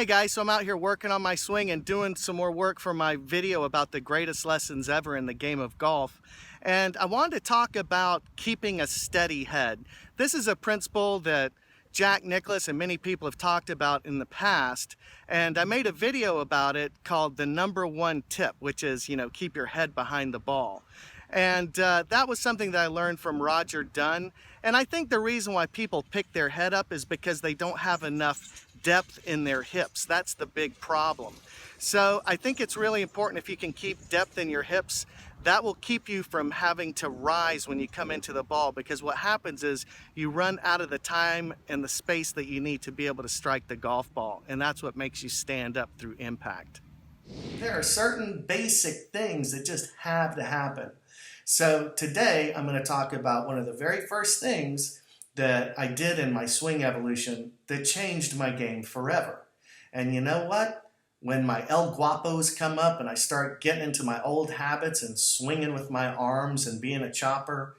Hey guys, so I'm out here working on my swing and doing some more work for my video about the greatest lessons ever in the game of golf. And I wanted to talk about keeping a steady head. This is a principle that Jack Nicklaus and many people have talked about in the past. And I made a video about it called the #1 tip, which is, keep your head behind the ball. And that was something that I learned from Roger Dunn. And I think the reason why people pick their head up is because they don't have enough depth in their hips. That's the big problem. So I think it's really important if you can keep depth in your hips. That will keep you from having to rise when you come into the ball, because what happens is you run out of the time and the space that you need to be able to strike the golf ball, and that's what makes you stand up through impact. There are certain basic things that just have to happen. So today I'm going to talk about one of the very first things that I did in my swing evolution that changed my game forever. And you know what? When my El Guapos come up and I start getting into my old habits and swinging with my arms and being a chopper,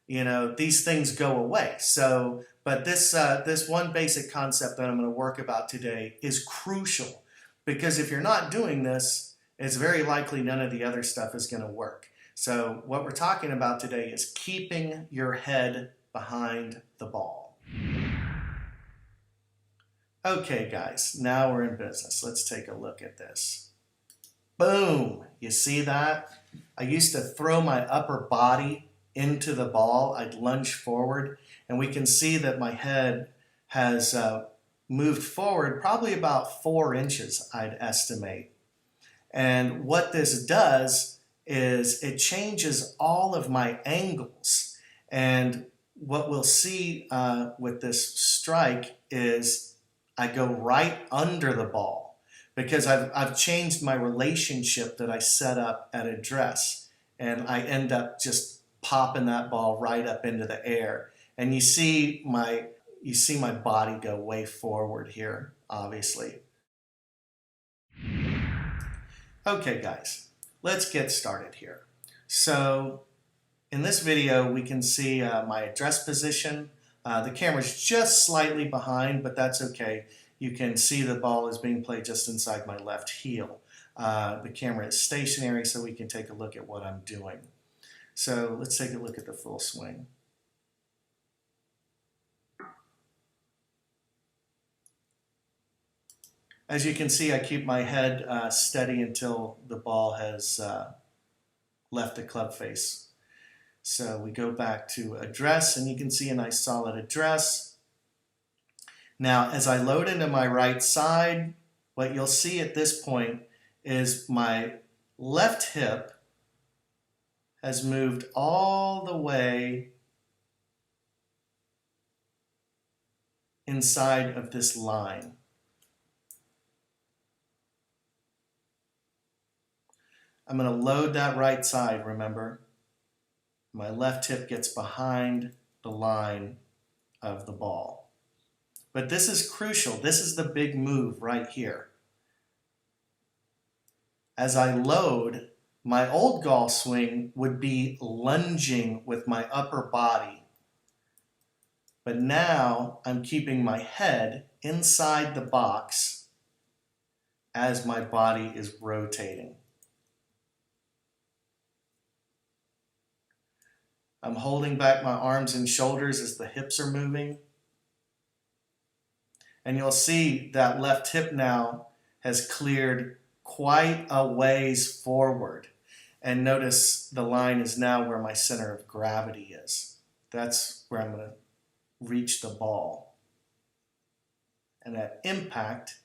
these things go away. But this one basic concept that I'm going to work about today is crucial, because if you're not doing this, it's very likely none of the other stuff is going to work. So what we're talking about today is keeping your head behind the ball. Okay guys, now we're in business. Let's take a look at this. Boom! You see that? I used to throw my upper body into the ball. I'd lunge forward, and we can see that my head has moved forward probably about 4 inches, I'd estimate. And what this does is it changes all of my angles. And what we'll see with this strike is I go right under the ball, because I've changed my relationship that I set up at address, and I end up just popping that ball right up into the air. And you see my body go way forward here, obviously. Okay guys, let's get started here. So in this video, we can see my address position. The camera's just slightly behind, but that's okay. You can see the ball is being played just inside my left heel. The camera is stationary, so we can take a look at what I'm doing. So let's take a look at the full swing. As you can see, I keep my head steady until the ball has left the club face. So we go back to address, and you can see a nice solid address. Now, as I load into my right side, what you'll see at this point is my left hip has moved all the way inside of this line. I'm going to load that right side, remember? My left hip gets behind the line of the ball. But this is crucial. This is the big move right here. As I load, my old golf swing would be lunging with my upper body. But now I'm keeping my head inside the box as my body is rotating. I'm holding back my arms and shoulders as the hips are moving. And you'll see that left hip now has cleared quite a ways forward. And notice the line is now where my center of gravity is. That's where I'm going to reach the ball. And at impact,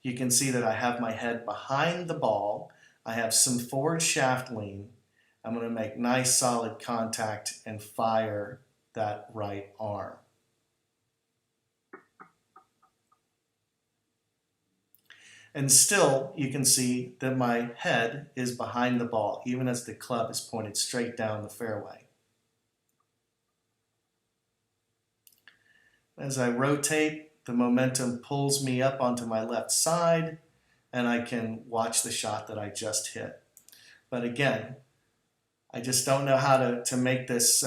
you can see that I have my head behind the ball. I have some forward shaft lean. I'm going to make nice solid contact and fire that right arm. And still, you can see that my head is behind the ball, even as the club is pointed straight down the fairway. As I rotate, the momentum pulls me up onto my left side, and I can watch the shot that I just hit. But again, I just don't know how to make this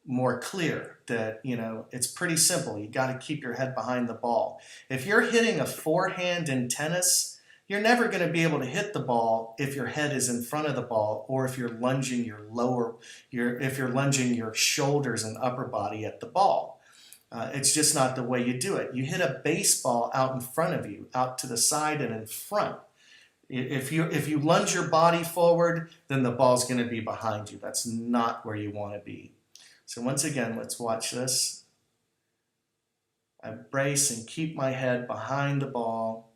more clear that, you know, it's pretty simple. You got to keep your head behind the ball. If you're hitting a forehand in tennis, you're never going to be able to hit the ball if your head is in front of the ball, or if you're lunging if you're lunging your shoulders and upper body at the ball. It's just not the way you do it. You hit a baseball out in front of you, out to the side and in front. If you lunge your body forward, then the ball's going to be behind you. That's not where you want to be. So once again, let's watch this. I brace and keep my head behind the ball.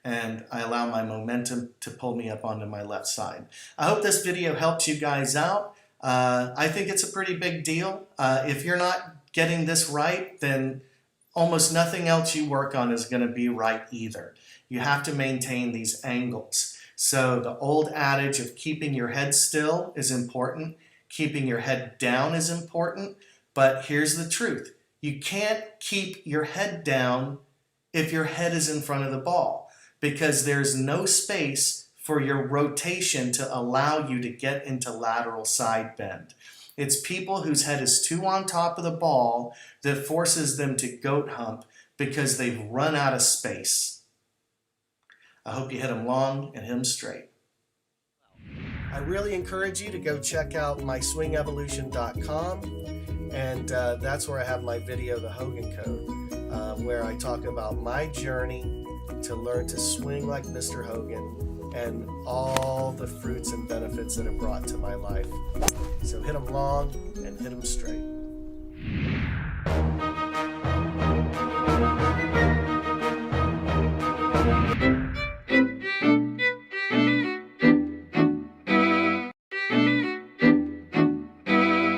And I allow my momentum to pull me up onto my left side. I hope this video helps you guys out. I think it's a pretty big deal. If you're not getting this right, then almost nothing else you work on is going to be right either. You have to maintain these angles. So the old adage of keeping your head still is important. Keeping your head down is important. But here's the truth. You can't keep your head down if your head is in front of the ball, because there's no space for your rotation to allow you to get into lateral side bend. It's people whose head is too on top of the ball that forces them to goat hump because they've run out of space. I hope you hit them long and hit them straight. I really encourage you to go check out myswingevolution.com, and that's where I have my video, The Hogan Code, where I talk about my journey to learn to swing like Mr. Hogan and all the fruits and benefits that it brought to my life. So hit them long and hit them straight.